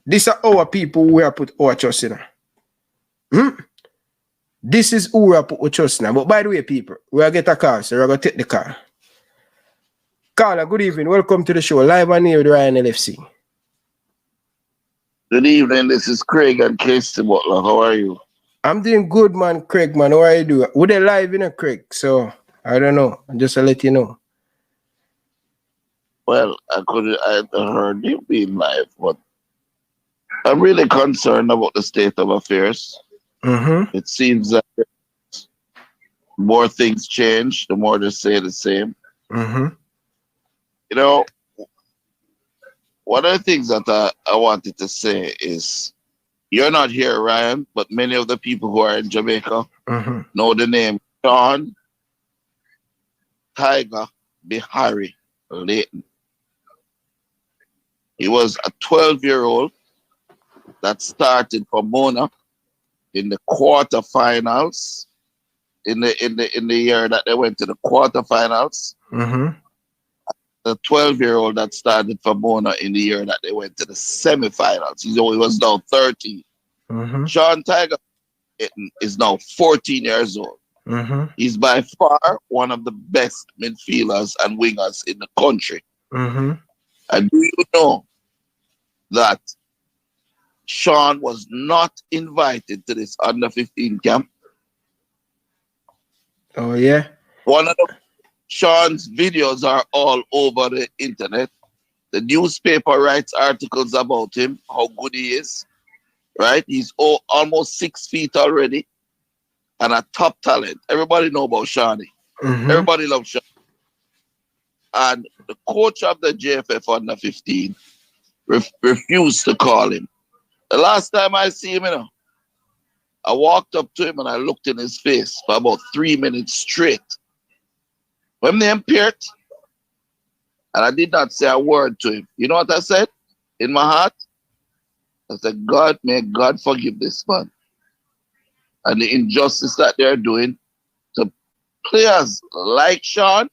These are our people who we are put our trust in. This is who we are put our trust in. But by the way, people, we are get a car, so we're going to take the car. Carla, good evening. Welcome to the show. Live on here with Ryan LFC. Good evening. This is Craig and Casey Butler. How are you? I'm doing good, man. Craig, man. How are you doing? We're there live, Craig. So, I don't know. Just to let you know. Well, I hadn't heard you being live, but I'm really concerned about the state of affairs. It seems that more things change, the more they say the same. You know, one of the things that I wanted to say is, you're not here, Ryan, but many of the people who are in Jamaica know the name Sean Tiger Bihari Layton. He was a 12-year-old that started for Mona in the quarterfinals in the year that they went to the quarterfinals. The 12-year-old that started for Mona in the year that they went to the semifinals. He was now 13. Sean Tiger is now 14 years old. He's by far one of the best midfielders and wingers in the country. And do you know that Sean was not invited to this under-15 camp? Oh, yeah? One of Sean's videos are all over the internet. The newspaper writes articles about him, how good he is, right? He's almost 6 feet already and a top talent. Everybody know about Shawnee. Everybody loves Sean. And the coach of the JFF under 15 refused to call him. The last time I see him, I walked up to him and I looked in his face for about 3 minutes straight. When they appeared, and I did not say a word to him. You know what I said in my heart? I said, God, may God forgive this man. And the injustice that they're doing to players like Sean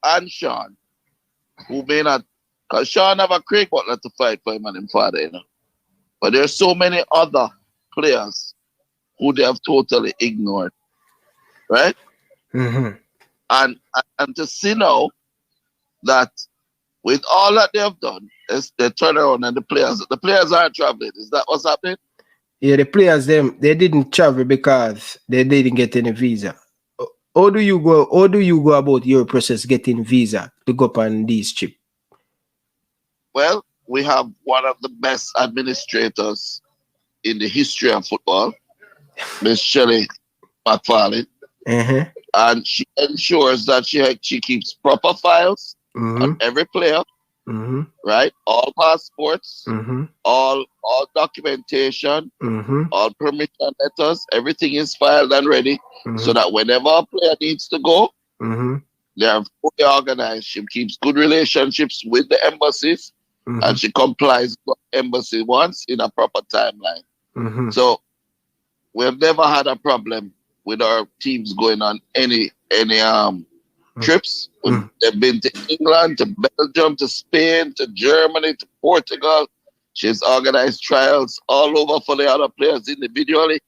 and Sean, who may not, because Sean have a Craig Butler to fight for him and his father, But there's so many other players who they have totally ignored, right? And to see now that with all that they have done, they turn around and the players aren't traveling. Is that what's happening? Yeah, the players, they didn't travel because they didn't get any visa. How do you go about your process getting visa to go up on these trips? Well, we have one of the best administrators in the history of football, Miss Shelley McFarlane. And she ensures that she keeps proper files on every player, right? All passports, all documentation, all permission letters, everything is filed and ready so that whenever a player needs to go, they are fully organized. She keeps good relationships with the embassies and she complies with what the embassy wants in a proper timeline. So we've never had a problem with our teams going on any trips. They've been to England, to Belgium, to Spain, to Germany, to Portugal. She's organized trials all over for the other players individually.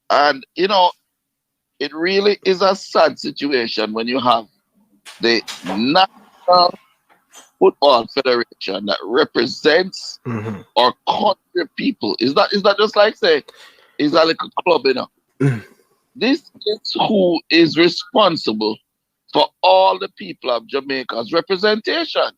And, it really is a sad situation when you have the National Football Federation that represents our country people. Is that just like say, it's a little club, This is who is responsible for all the people of Jamaica's representation.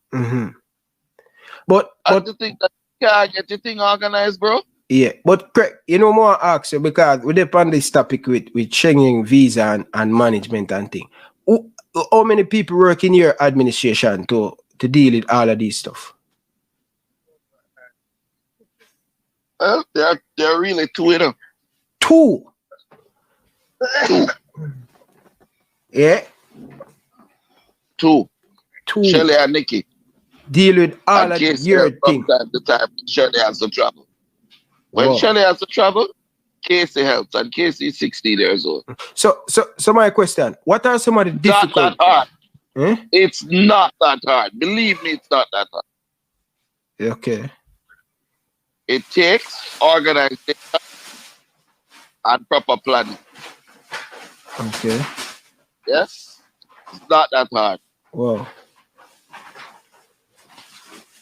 But you think that you can't get your thing organized, bro? Yeah, but Craig, more ask you because we're on this topic with changing visa and management and thing. How many people work in your administration to deal with all of this stuff? Well, there are really two, Two? Yeah? Two. Shelley and Nikki. Deal with all of your things. From time to time, Shelley has to travel. When Shelley has to travel, Casey helps, and Casey is 16 years old. So my question, what are some of the difficult... Not that hard. It's not that hard. Believe me, it's not that hard. Okay. It takes organization and proper planning. Okay. Yes? It's not that hard. Wow.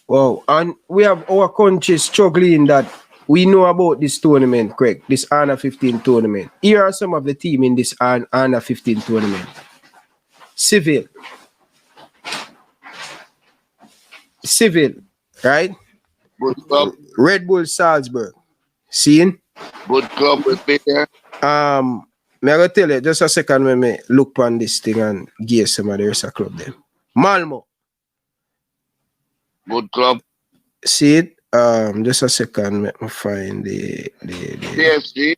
Wow. And we have our country struggling that we know about this tournament, Craig, this Under 15 tournament. Here are some of the team in this Under 15 tournament. Civil, right? Good club. Red Bull Salzburg. Seeing? Good club will be there. Me I go tell you, just a second when me look on this thing and give some of the rest of club them. Malmo. Good club. See it? Just a second, let me find the PSG.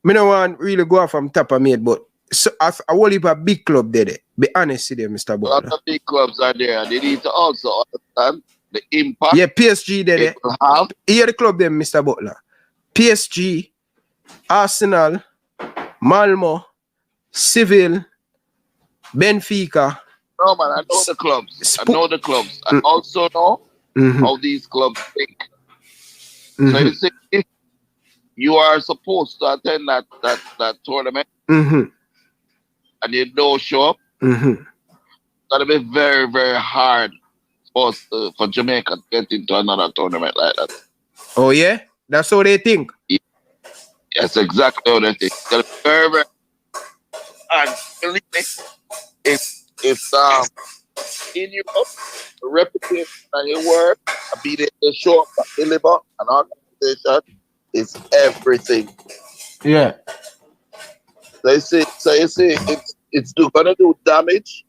Me no want really go off from top of me, but so I will leave a big club there. Be honest with them, Mr. Butler. A lot of big clubs are there. They need to also understand the impact. Yeah, PSG there. Here the club them, Mr. Butler. PSG, Arsenal, Malmo, Seville, Benfica. No man, I know the clubs. I also know how these clubs think. So you see, if you are supposed to attend that tournament and you don't show up, it's gonna be very, very hard for Jamaica to get into another tournament like that. Oh yeah? That's how they think. Yes, exactly how they think. It's gonna be very, very hard. Believe me, if in Europe, the reputation and your work, be there to show up, deliver, and organization is everything. Yeah. So you see, it's gonna do damage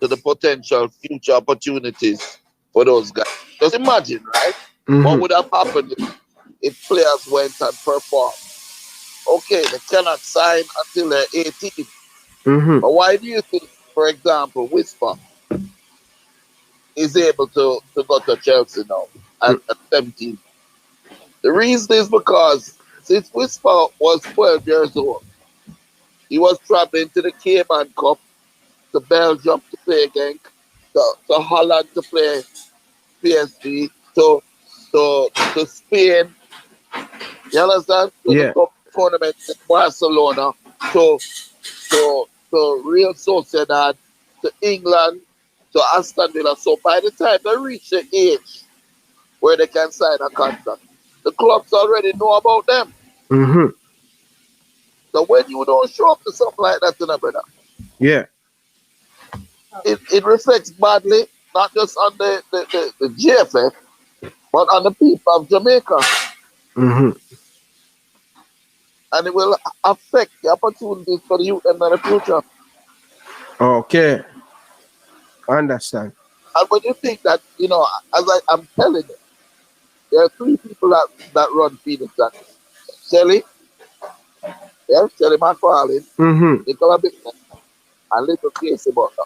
to the potential future opportunities for those guys. Just imagine, right? What would have happened if players went and performed? Okay, they cannot sign until they're 18. But why do you think, for example, Whisper is able to go to Chelsea now at 17? The reason is because since Whisper was 12 years old, he was traveling to the Cayman Cup, to Belgium to play Genk, to Holland to play PSG, to Spain. You understand? To the cup tournament in Barcelona, to Real Sociedad, to England, to Aston Villa. So by the time they reach the age where they can sign a contract, the clubs already know about them. So when you don't show up to something like that, brother, it reflects badly, not just on the JFF, but on the people of Jamaica. And it will affect the opportunities for the youth in the future. Okay. I understand. And when you think that, as I'm telling you, there are three people that run Phoenix. Shelly McFarlane, Nicola Bickman, and little Casey Butler.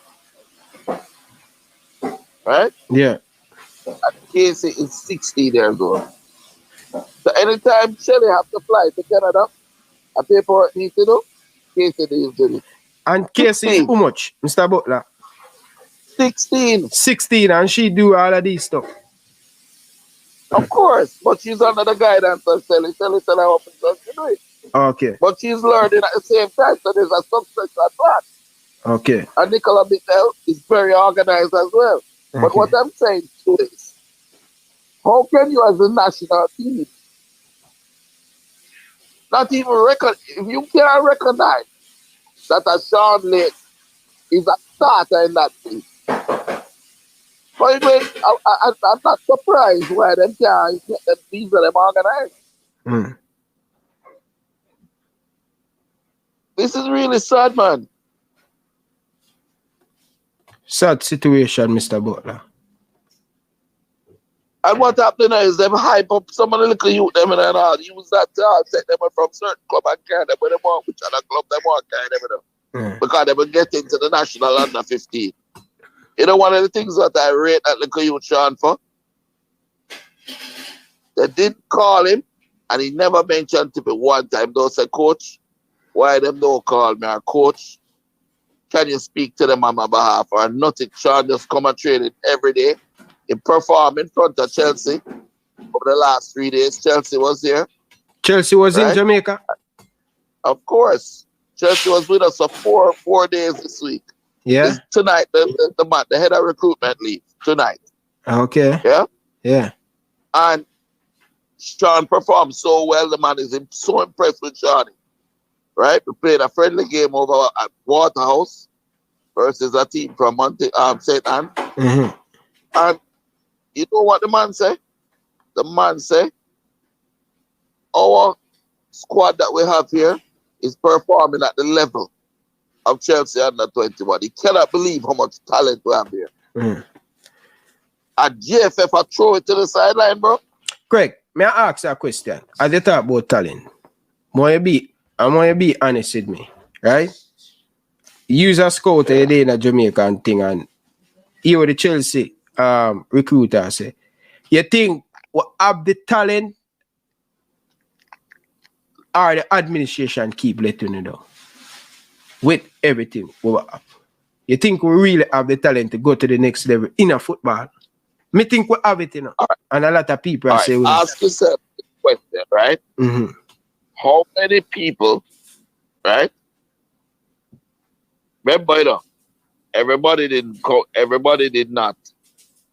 Right? Yeah. And Casey is 16 years old. So anytime Shelly have to fly to Canada, and paperwork needs to do, Casey needs to do. And Casey is how much, Mr. Butler? 16. 16, and she do all of these stuff. Of course, but she's under the guidance of Shelly. Shelly tell her how to do it. Okay. But she's learning at the same time, so there's a subsection class. Okay. And Nicola Mitchell is very organized as well. Okay. But what I'm saying to is, how can you as a national team not even if you can't recognize that a Sean Lake is a starter in that team? But I'm not surprised why them can't get them teams that them organized. This is really sad, man. Sad situation, Mr. Butler. And what happened is them hype up some of the little youth them and all. Use that to set them from certain club and carry them with them on which other club them on carry them. Because they will get into the national under 15. You know one of the things that I rate that little youth Sean for? They did call him and he never mentioned to me one time. They said, Coach, why them don't call me? Or Coach, can you speak to them on my behalf? Or nothing. Sean just come and train it every day. He perform in front of Chelsea. over the last 3 days. Chelsea was here. Chelsea was in Jamaica? Of course. Chelsea was with us for 4 days this week. Yeah. Tonight, the head of recruitment leaves. Tonight. Okay. Yeah? Yeah. And Sean performed so well. The man is so impressed with Sean. Right? We played a friendly game over at Waterhouse versus a team from St. Anne. Mm-hmm. And you know what the man say? The man say, our squad that we have here is performing at the level of Chelsea under 21. He cannot believe how much talent we have here. Mm. And JFF, I throw it to the sideline, bro. Craig, may I ask you a question? As you talk about talent, I want you to be honest with me, right? Use a scout a day in a Jamaican thing, and you the Chelsea recruiter say, you think we have the talent or the administration keep letting you know with everything we have? You think we really have the talent to go to the next level in a football? Me think we have it, you know. Right. And a lot of people say, ask yourself the question, right? Mm-hmm. How many people, right? Remember, you know, everybody did not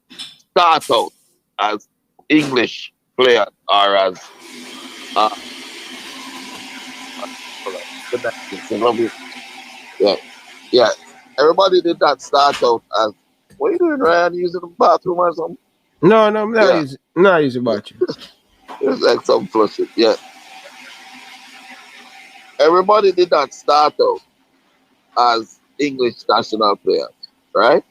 start out as English players or as yeah. Everybody did not start out as, what are you doing, Ryan? Using the bathroom or something? No, I'm not using the bathroom. It's like some flushing, yeah. Everybody did not start out as English national players, right?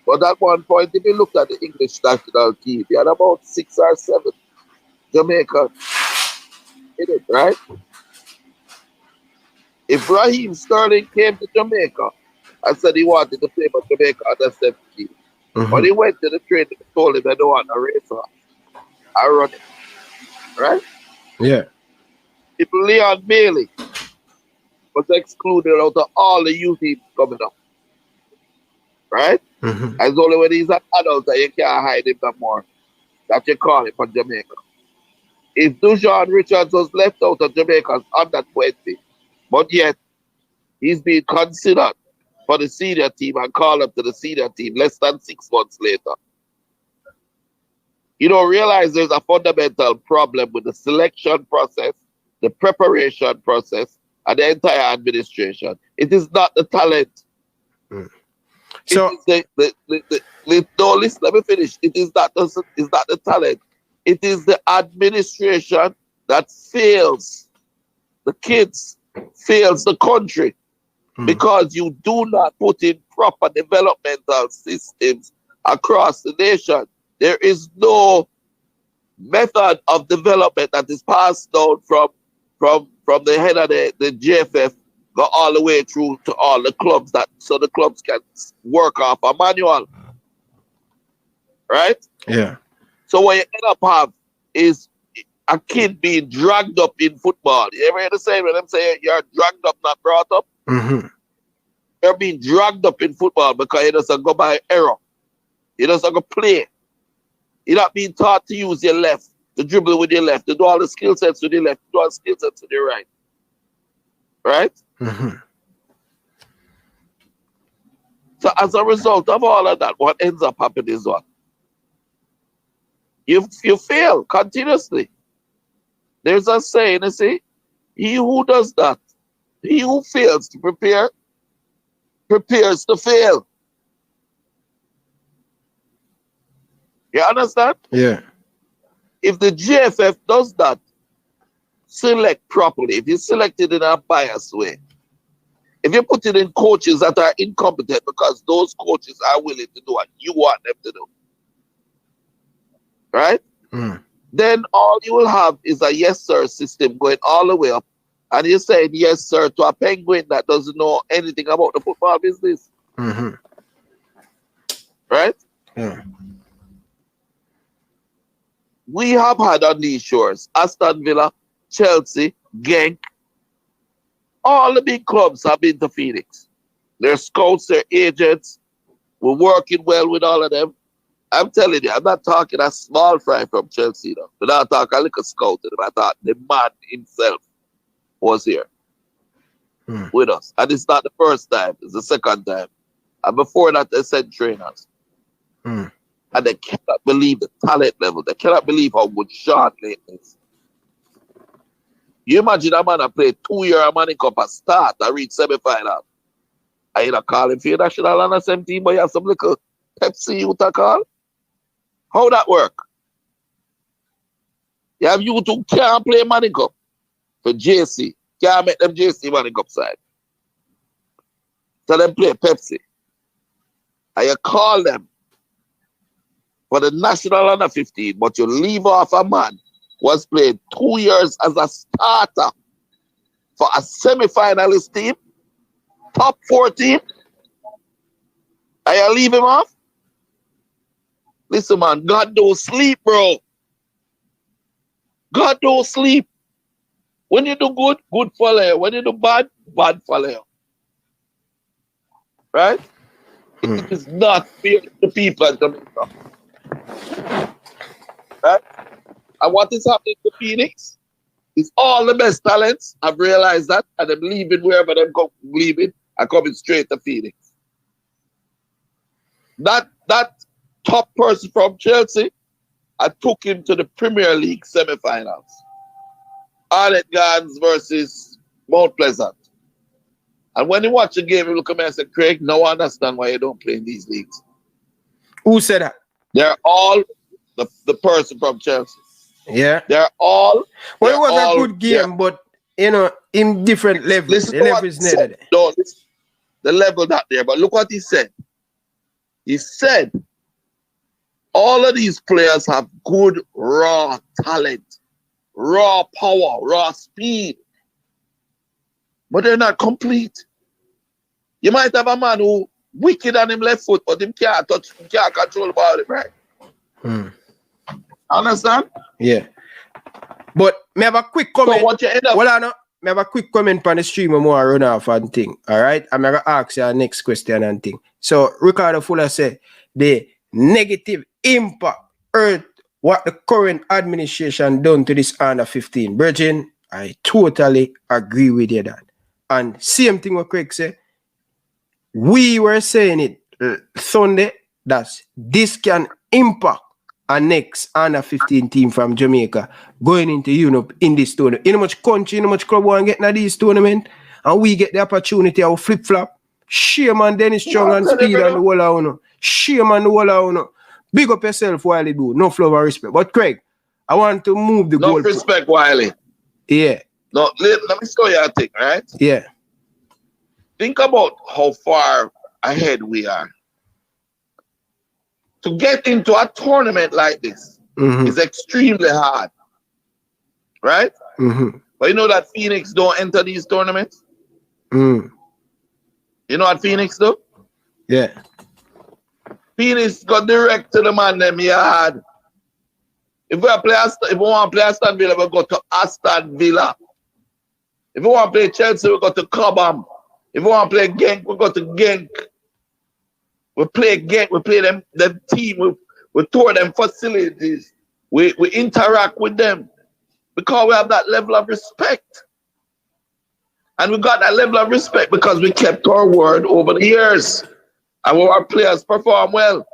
But at one point, if you look at the English national team, you had about 6 or 7 Jamaica in it, right? If Raheem Sterling came to Jamaica and said he wanted to play for Jamaica under 17, but he went to the trainer and told him, I don't want a racer. I run it, right? Yeah. If Leon Bailey was excluded out of all the youth teams coming up, right? And it's only when he's an adult that you can't hide him no more, that you call him for Jamaica. If Dujon Richards was left out of Jamaica's under 20, but yet he's being considered for the senior team and called up to the senior team less than 6 months later, you don't realize there's a fundamental problem with the selection process, the preparation process, and the entire administration. It is not the talent. So no, listen, let me finish. It is not the talent. It is the administration that fails the kids, fails the country, because you do not put in proper developmental systems across the nation. There is no method of development that is passed down from the head of the JFF, go all the way through to all the clubs, so the clubs can work off a manual. Right? Yeah. So what you end up have is a kid being dragged up in football. You ever hear the saying when them say you're dragged up, not brought up? You're being dragged up in football because it doesn't go by error. It doesn't go play. You're not being taught to use your left, to dribble with your left, to do all the skill sets with your left, to do all the skill sets with your right. Right? So as a result of all of that, what ends up happening is what? You fail continuously. There's a saying, you see, he who does that, he who fails to prepare, prepares to fail. You understand? Yeah. If the JFF does that, select properly, if you select it in a biased way, if you put it in coaches that are incompetent because those coaches are willing to do what you want them to do, right? Then all you will have is a yes sir system going all the way up, and you're saying yes sir to a penguin that doesn't know anything about the football business. Right? Yeah. We have had on these shores Aston Villa, Chelsea, Genk, all the big clubs have been to Phoenix. Their scouts, their agents, we're working well with all of them. I'm telling you, I'm not talking a small fry from Chelsea, though. We're not talking a little scout. I thought the man himself was here with us. And it's not the first time, it's the second time. And before that, they sent trainers. And they cannot believe the talent level. They cannot believe how good Sean Layton is. You imagine a man that played 2 years a Manning Cup at start and reach semi-final. I ain't calling for your national and the same team, but you have some little Pepsi you to call. How that work? You have you who can't play Manning Cup for JC. Can't make them JC Manning Cup side. So them play Pepsi. And you call them for the national under 15, but you leave off a man who was played 2 years as a starter for a semi-finalist team, top 4 team, and you leave him off? Listen, man, God don't sleep, bro. God don't sleep. When you do good, good for you. When you do bad, bad for you. Right? It is not fair to people in Jamaica. Right? And what is happening to Phoenix is all the best talents have realized that and they're leaving wherever they go, leaving and coming straight to Phoenix. That top person from Chelsea, I took him to the Premier League semi-finals. Arnett Gardens versus Mount Pleasant. And when you watch the game, you look at me and say, Craig, now I understand why you don't play in these leagues. Who said that? They're all the person from Chelsea. Yeah. They're all. Well, it was a good game, but, you know, in different levels. Listen the level is needed. No, the level not there. But look what he said. He said, all of these players have good raw talent, raw power, raw speed, but they're not complete. You might have a man who wicked on him left foot, but him can't touch, can't control the ball, right? Understand? Yeah. But me have a quick comment. So what you end up? Well, I know. Me have a quick comment on the stream and more run off and thing. All right? I'm going to ask you our next question and thing. So Ricardo Fuller said the negative impact earth what the current administration done to this under 15. Virgin, I totally agree with you that. And same thing what Craig said. We were saying it Sunday that this can impact our next under 15 team from Jamaica going into Europe in this tournament. In how much country, in how much club want to get into this tournament, and we get the opportunity of flip-flop. Shame on Dennis Strong and Speed and the whole of Shame on the whole of Big up yourself, Wiley, do. No flow of respect. But Craig, I want to move the goal. No respect, Wiley. Yeah. No, let me show you a thing, right? Yeah. Think about how far ahead we are. To get into a tournament like this is extremely hard. Right? But you know that Phoenix don't enter these tournaments? You know what Phoenix do? Yeah. Phoenix got direct to the man them yard. If we want to play Aston Villa, we go to Aston Villa. If we want to play Chelsea, we go to Cobham. If we want to play Genk, we go to Genk. We play Genk, we play them team, we tour them facilities. We interact with them because we have that level of respect. And we got that level of respect because we kept our word over the years. And our players perform well.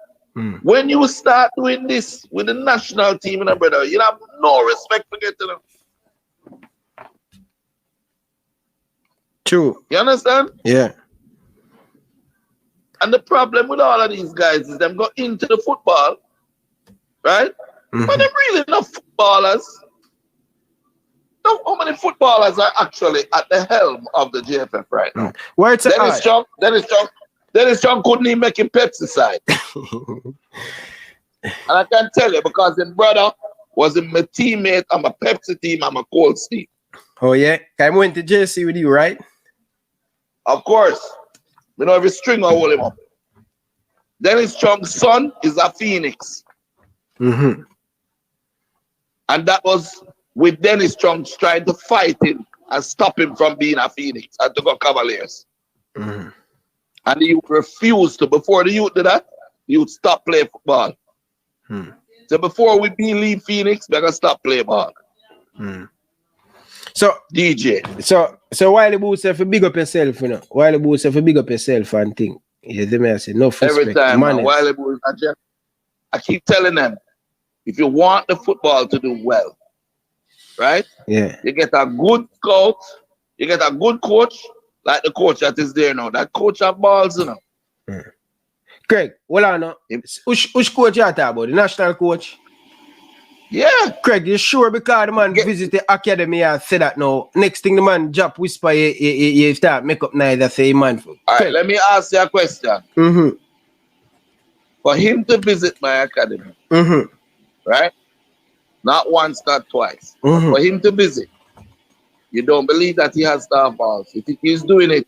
When you start doing this with the national team, brother, you have no respect for getting them. True. You understand? Yeah. And the problem with all of these guys is them go into the football, right? But they're really not footballers. Know how many footballers are actually at the helm of the JFF right now? Where it's Dennis Strong couldn't even make him Pepsi side. And I can tell you because his brother was my teammate. I'm a Pepsi team, I'm a Cold Steve. Oh yeah? I went to JC with you, right? Of course. You know every string I hold him up. Dennis Strong's son is a Phoenix. And that was with Dennis Strong trying to fight him and stop him from being a Phoenix and to go Cavaliers. And the youth refused to. Before the youth did that, the youth stopped playing football. So before we believe Phoenix, we gotta stop play ball. So DJ. So while the boots have to big up yourself, you know. While the boots have to big up yourself and think. You see me I say no respect. Every time, man, while the boots, I keep telling them, if you want the football to do well, right? Yeah. You get a good scout, you get a good coach, like the coach that is there now. That coach have balls, you know. Craig, hold on now. Which coach you talking about? The national coach? Yeah. Craig, you sure because the man visit the academy and say that now? Next thing the man drop whisper, you start make up night that say man. All right, let me ask you a question. For him to visit my academy, right? Not once, not twice. For him to visit, you don't believe that he has star balls. You think he's doing it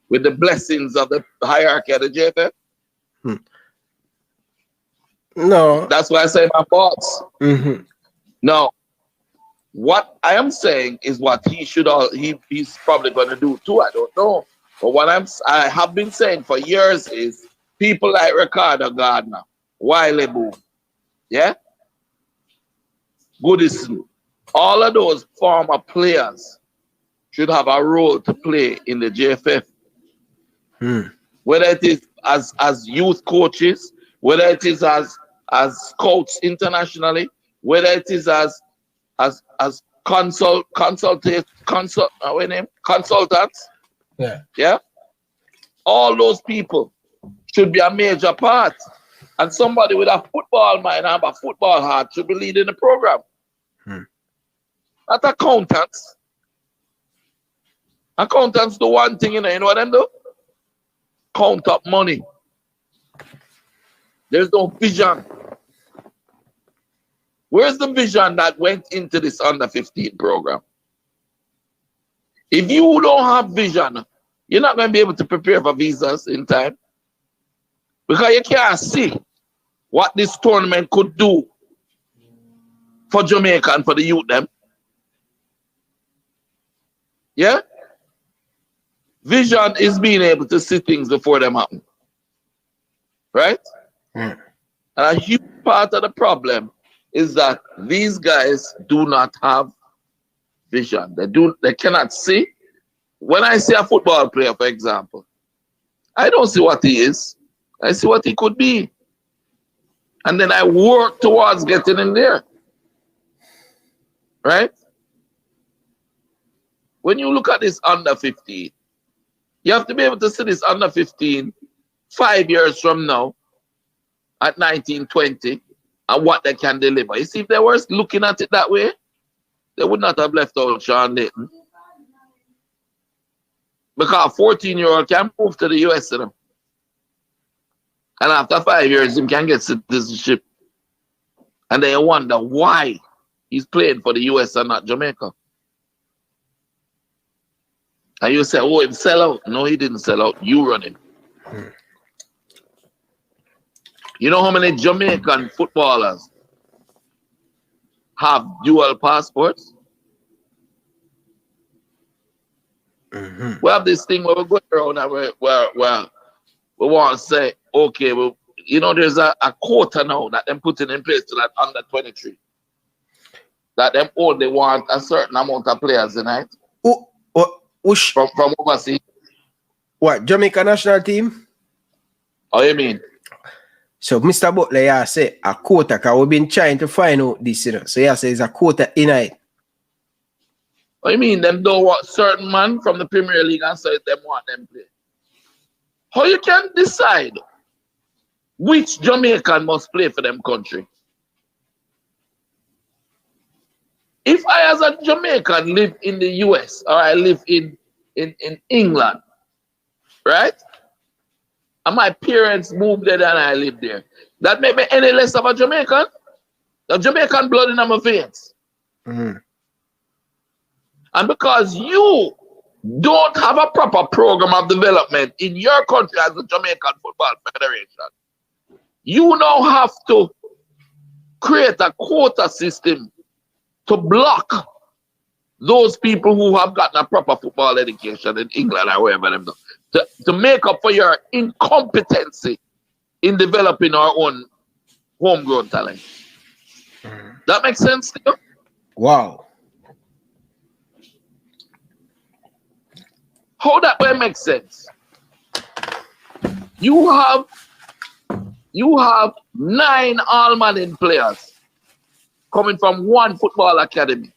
with the blessings of the hierarchy of the JFF? No. That's why I say my boss. No. What I am saying is what he should he's probably gonna do too. I don't know. But what I have been saying for years is people like Ricardo Gardner, Wiley Boom, yeah? Goodison, all of those former players should have a role to play in the JFF. Whether it is as youth coaches, whether it is as scouts internationally, whether it is as consultants. Yeah. All those people should be a major part. And somebody with a football mind and a football heart should be leading the program. Not accountants. Accountants do one thing, you know what them do? Count up money. There's no vision. Where's the vision that went into this under-15 program? If you don't have vision, you're not going to be able to prepare for visas in time. Because you can't see what this tournament could do for Jamaica and for the youth them. Yeah? Vision is being able to see things before them happen. Right? And a huge part of the problem is that these guys do not have vision. They cannot see. When I see a football player, for example, I don't see what he is. I see what he could be. And then I work towards getting in there. Right? When you look at this under 15, you have to be able to see this under 15 5 years from now at 19, 20 and what they can deliver. You see, if they were looking at it that way, they would not have left out Sean Layton. Because a 14-year-old can move to the US. You know? And after 5 years, he can get citizenship. And they wonder why he's playing for the US and not Jamaica. And you say, oh, he sell out. No, he didn't sell out. You run him. You know how many Jamaican footballers have dual passports? We have this thing where we go around and we want to say, okay, well, you know, there's a quota now that them putting in place to that under 23. That them only want a certain amount of players tonight. From overseas. What, Jamaica national team? How you mean? So Mr. Butler, yeah, say a quota, because we've been trying to find out this, you know. So yeah, say it's a quota in it. What you mean? Them don't want certain man from the Premier League and say them want them play. How you can decide which Jamaican must play for them country? If I as a Jamaican live in the US or I live in England, right? And my parents moved there and I live there. That make me any less of a Jamaican? The Jamaican blood in my veins. And because you don't have a proper program of development in your country as the Jamaican Football Federation, you now have to create a quota system to block those people who have gotten a proper football education in England or wherever them do. To make up for your incompetency in developing our own homegrown talent. That makes sense to you? Wow. How that way makes sense? You have 9 all-Madden players coming from one football academy.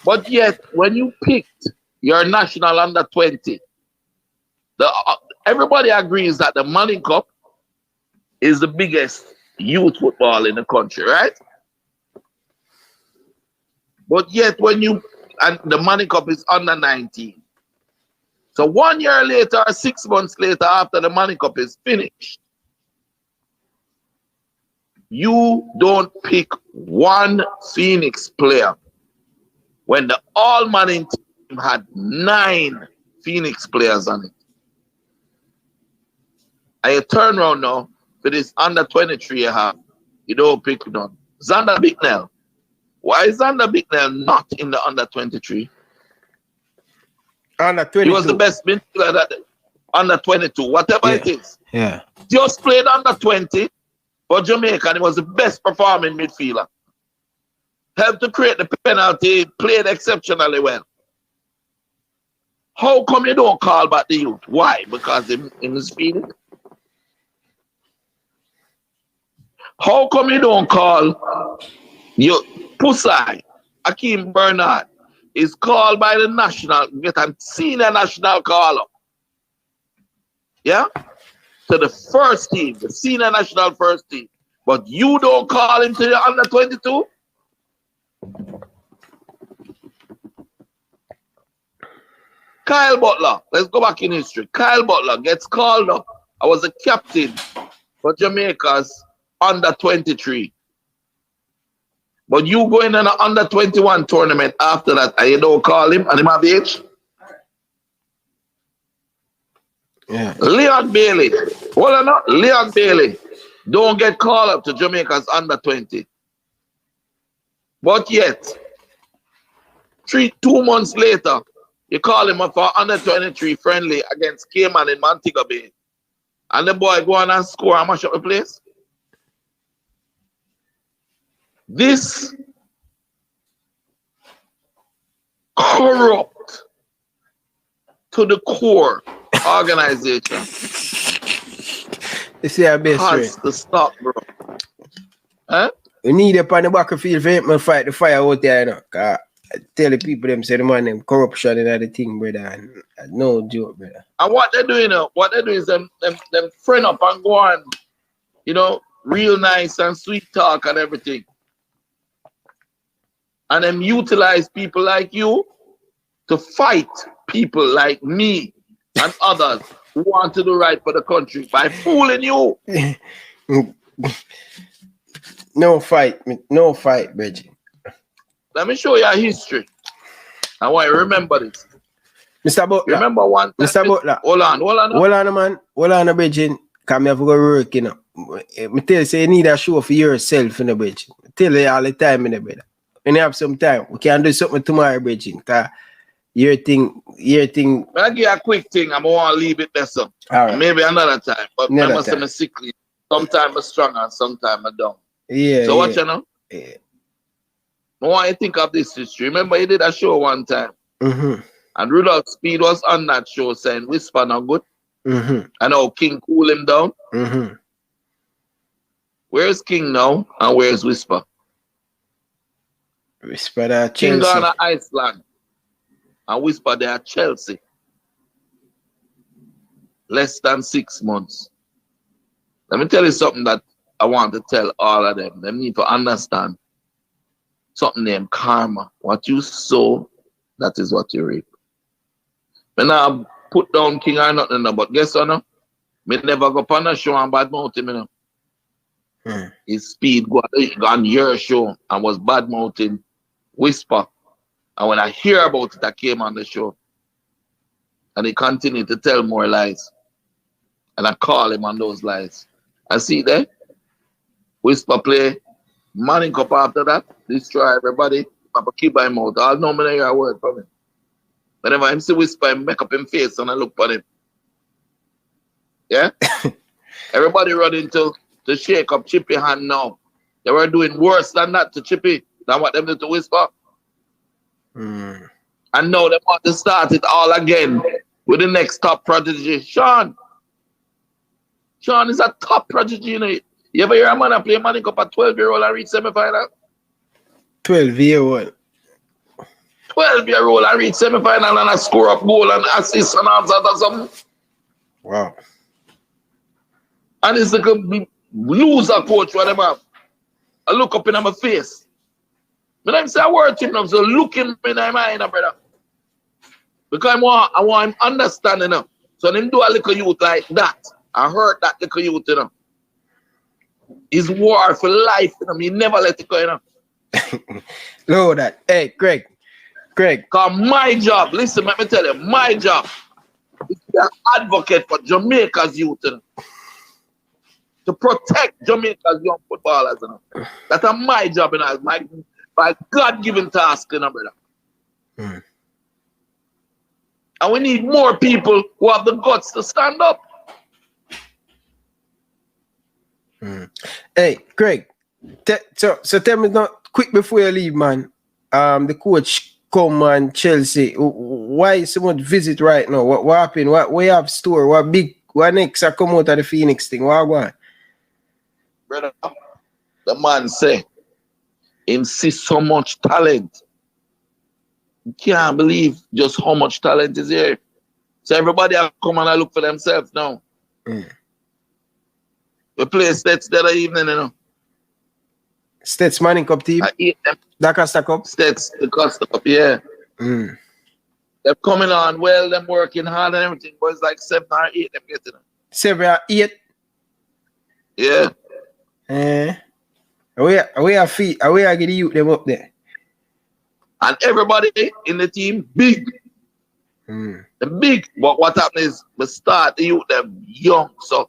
But yet, when you picked your national under 20, everybody agrees that the Manning Cup is the biggest youth football in the country, right? But yet, and the Manning Cup is under 19. So 1 year later, 6 months later, after the Manning Cup is finished, you don't pick one Phoenix player when the all-Manning team had 9 Phoenix players on it. And you turn around now for this under 23 you have, you don't pick none. Xander Bicknell. Why is Xander Bicknell not in the under 23? Under 22. He was the best midfielder that under 22, whatever it is. Yeah. Just played under 20 for Jamaica and he was the best performing midfielder. Helped to create the penalty, played exceptionally well. How come you don't call back the youth? Why? Because in his feeling? How come you don't call your Pusai, Akeem Bernard, is called by the national, get a senior national call-up. Yeah? To the first team, the senior national first team. But you don't call him to the under 22? Kyle Butler, let's go back in history. Kyle Butler gets called up. I was a captain for Jamaica's under 23. But you go in an under 21 tournament after that and you don't call him and him have age? Yeah. Leon Bailey. Well or not, Leon Bailey don't get called up to Jamaica's under 20. But yet, 2 months later, you call him up for under 23 friendly against Cayman in Montego Bay. And the boy go on and score and mash up the place. This corrupt to the core organization has to stop, bro. Huh? We need up on the battlefield for fight the fire out there, you know. Cause I tell the people them say the man them corruption and the thing, brother. And no joke, brother. And what they're doing is them friend up and go on, you know, real nice and sweet talk and everything. And them utilize people like you to fight people like me and others who want to do right for the country by fooling you. No fight, Reggie. Let me show you a history. I want you to remember this. Mr. Butler. Remember one time. Mr. Butler. Hold on, man. Hold on, Reggie. Come here for go work, you know. I tell you, say you need a show for yourself in the bridge. I tell you all the time in the brother. When you have some time, we can do something tomorrow, Bridget. Cause your thing. I'll give you a quick thing. I'm gonna leave it there, so right. Maybe another time. But remember, I'm sickly. Sometimes I'm strong and sometimes I'm down. Yeah. So what you know? Yeah. I want you to think of this history. Remember, you did a show one time, and Rudolph Speed was on that show saying "Whisper not good." And how King cool him down. Where's King now, and where's Whisper? Whisper that King Chelsea. gone to Iceland and Whisper there at Chelsea. Less than 6 months. Let me tell you something that I want to tell all of them. They need to understand something named karma. What you sow, that is what you reap. When I put down King or nothing, but guess what? No? Me never go on a show and bad mouth him, you know. His Speed go on your show and was bad mouthing Whisper. And when I hear about it, I came on the show. And he continued to tell more lies. And I call him on those lies. I see there. Whisper play Manning Cup after that. Destroy everybody. I keep my mouth. I'll know me hear a word from him. Whenever I see Whisper, I make up him face and I look at him. Yeah? Everybody run into to shake up Chippy hand now. They were doing worse than that to Chippy, than what them did to Whisper. And now they want to start it all again with the next top prodigy, Sean. Sean is a top prodigy, you know. You ever hear a man play Manic up a 12-year-old and reach semi-final? 12-year-old. 12-year-old and reach semi-final and a score up goal and assist and all that or something. Wow. And it's like a loser coach what them have. I look up in my face. But I'm saying a word to him, so look him in my mind, brother. Because I want him understanding him. So him do a little youth like that. I heard that little youth, you know. He's war for life, you know. He never let it go, you know. Look at that. Hey, Craig. Because my job, listen, let me tell you, my job is to be an advocate for Jamaica's youth, you know. To protect Jamaica's young footballers, you know. That's my job, you know. It's my God-given task, you know, brother. And we need more people who have the guts to stand up. Hey, Craig. So tell me now, quick before you leave, man. The coach come and Chelsea. Why so much visit right now? What happened? What you have store? What next? I come out of the Phoenix thing. What going? Brother, the man say, him see so much talent. You can't believe just how much talent is here. So everybody have come and look for themselves now. We play Stets the other evening, you know. Stets Manning Cup team? The Costa Cup? Stets, the Costa Cup, yeah. They're coming on well, them working hard and everything, but it's like 7 or 8 them getting them. 7 or 8? Yeah. We are feet. We are getting youth them up there. And everybody in the team big. The big. But what happens is we start the youth them young, so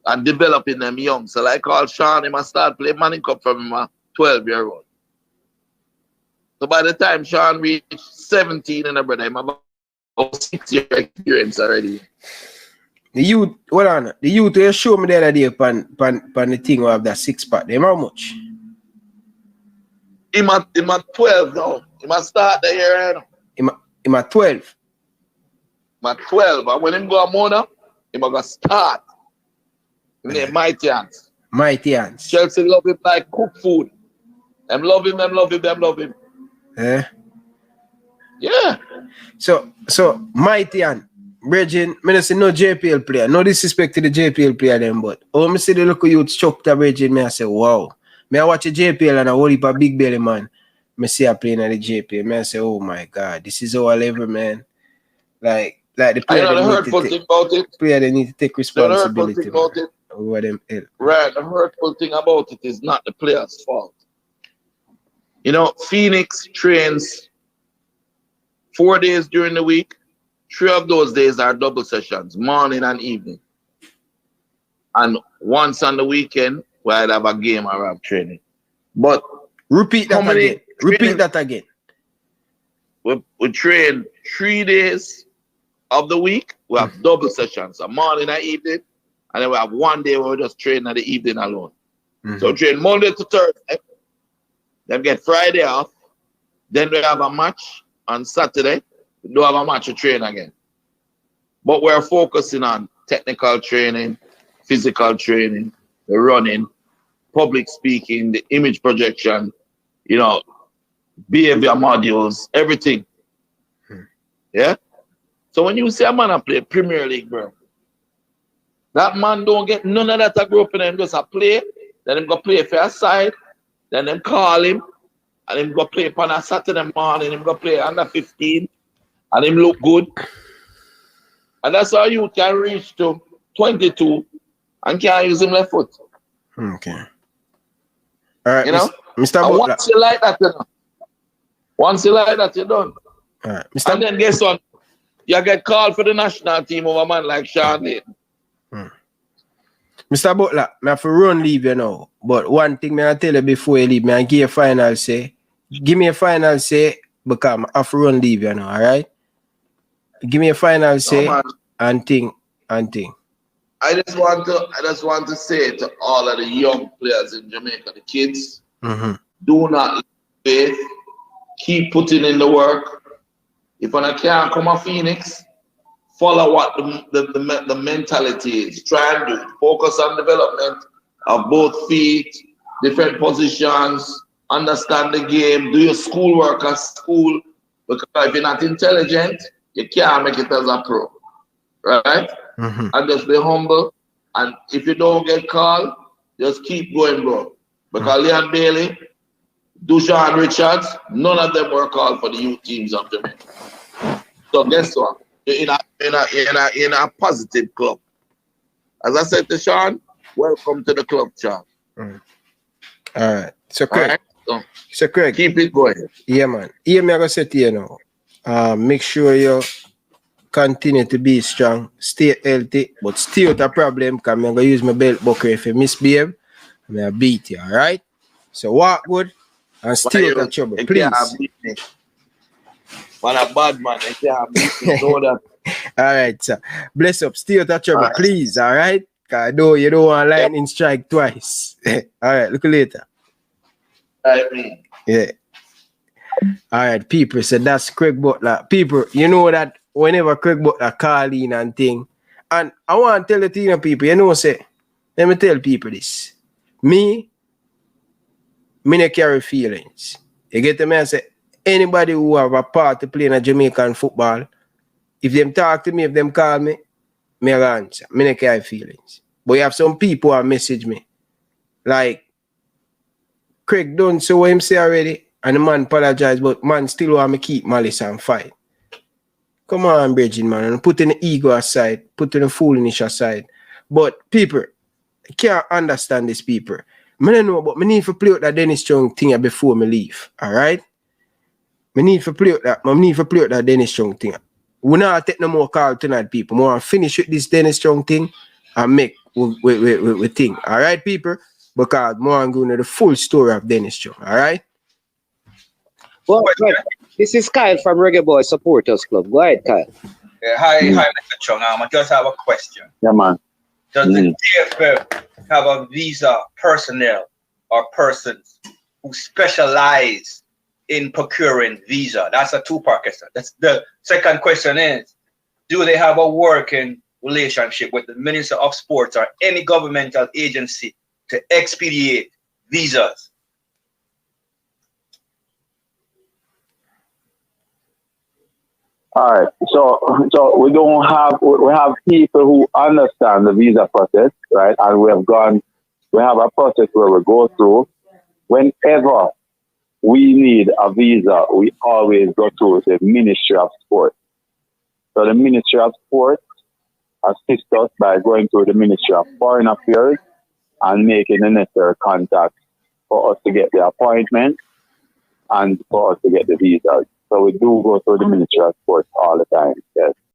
and developing them young. So like all Sean, he must start playing Manning Cup from him a 12-year-old. So by the time Sean reached 17 and brother, him about 6 years experience already. The youth, hold on. The youth you show me the other day pan the thing who have that 6-pack. Them how much? Him at 12 now. He must start the year. Him at 12. Him at 12. And when him go a Mona, he must start. Name Mighty Hands. Mighty Hands. Chelsea love him like cook food. Them love him. Eh? Yeah. So Mighty Hands. Bridging, I say no JPL player. No disrespect to the JPL player them, but when I see the local youth chuck the Bridging, I say, wow. I watch a JPL and I hold up a big belly man. I see I playing at the JPL. I say, oh my God, this is our level, man. Like the player I know the hurtful thing about it. Player they need to take responsibility. The hurtful thing about it. Over them help. Right, the hurtful thing about it is not the player's fault. You know, Phoenix trains 4 days during the week. 3 of those days are double sessions, morning and evening. And once on the weekend, we'll have a game or have training. But repeat that again. Repeat that again. We train 3 days of the week. We have double sessions, so morning and evening. And then we have 1 day where we just train in the evening alone. So we train Monday to Thursday. Then get Friday off. Then we have a match on Saturday. We do have a match to train again. But we're focusing on technical training, physical training, the running, public speaking, the image projection, you know, behavior modules, everything. Yeah? So when you see a man play Premier League, bro, that man don't get none of that to grow up in him. Just a play, then him go play for a side, then them call him, and him go play on a Saturday morning, him go play under 15, and him look good. And that's how you can reach to 22 and can't use him left foot. Okay. All right, you know? Mr. Butler. Once you like that, you know. Once you like that, you're done. All right, Mr. And then guess what? You get called for the national team of a man like Sean Layton. Mr. Butler, I have to run leave you now. But one thing I tell you before you leave, I give you a final say. Give me a final say because I have to run leave you now, all right? Give me a final say and thing. I just want to say to all of the young players in Jamaica, the kids, do not lose faith. Keep putting in the work. If I can't come to Phoenix, follow what the mentality is. Try and do it. Focus on development of both feet, different positions, understand the game, do your schoolwork at school. Because if you're not intelligent, you can't make it as a pro. Right? And just be humble. And if you don't get called, just keep going, bro. Because Leon Bailey, Dushan Richards, none of them were called for the youth teams of Jamaica. So guess what? You're in a positive club. As I said to Sean, welcome to the club, Sean. All right. So Craig. Right? So Craig. Keep it going. Yeah, man. Here me I gonna say to you now. Make sure you continue to be strong, stay healthy, but stay out of problem because I'm gonna use my belt buckle. If you misbehave, I'm gonna beat you, alright? So walk good and stay out of trouble, please. Man, a bad man, I can't beat me. Know that. Alright, sir. Bless up, stay out of trouble, please, alright? Because I know you don't want lightning strike twice. Alright, look later. Yeah. Alright, people, so that's Craig Butler. People, you know that whenever Craig Butler call in and thing, and I want to tell the team people, you know, say, let me tell people this. Me not carry feelings. You get the man say, anybody who have a part to play in a Jamaican football, if them talk to me, if them call me, me answer. Me not carry feelings. But you have some people who message me. Like, Craig done so what him say already, and the man apologize, but man still want me keep malice and fight. Come on, Bridget, man, and put in the ego aside, put in the foolishness aside. But people, I can't understand these people. I don't know, but I need to play out that Dennis Strong thing before me leave. Alright? I need to play out that Dennis Strong thing. We not take no more call tonight, people. We want to finish with this Dennis Strong thing and make we thing. Alright, people? Because more I'm going to the full story of Dennis Strong. Alright? Well, this is Kyle from Reggae Boyz Supporters Club. Go ahead, Kyle. Yeah, hi, Mr. Chung. I just have a question. Yeah, man. Does the JFF have a visa personnel or persons who specialize in procuring visa? That's a two-part question. That's the second question is, do they have a working relationship with the Minister of Sports or any governmental agency to expedite visas? All right, so we have people who understand the visa process, right? And we have a process where we go through. Whenever we need a visa, we always go through the Ministry of Sport. So the Ministry of Sport assists us by going through the Ministry of Foreign Affairs and making the necessary contacts for us to get the appointment and for us to get the visas. So we do go through the Ministry of Sports all the time, yes.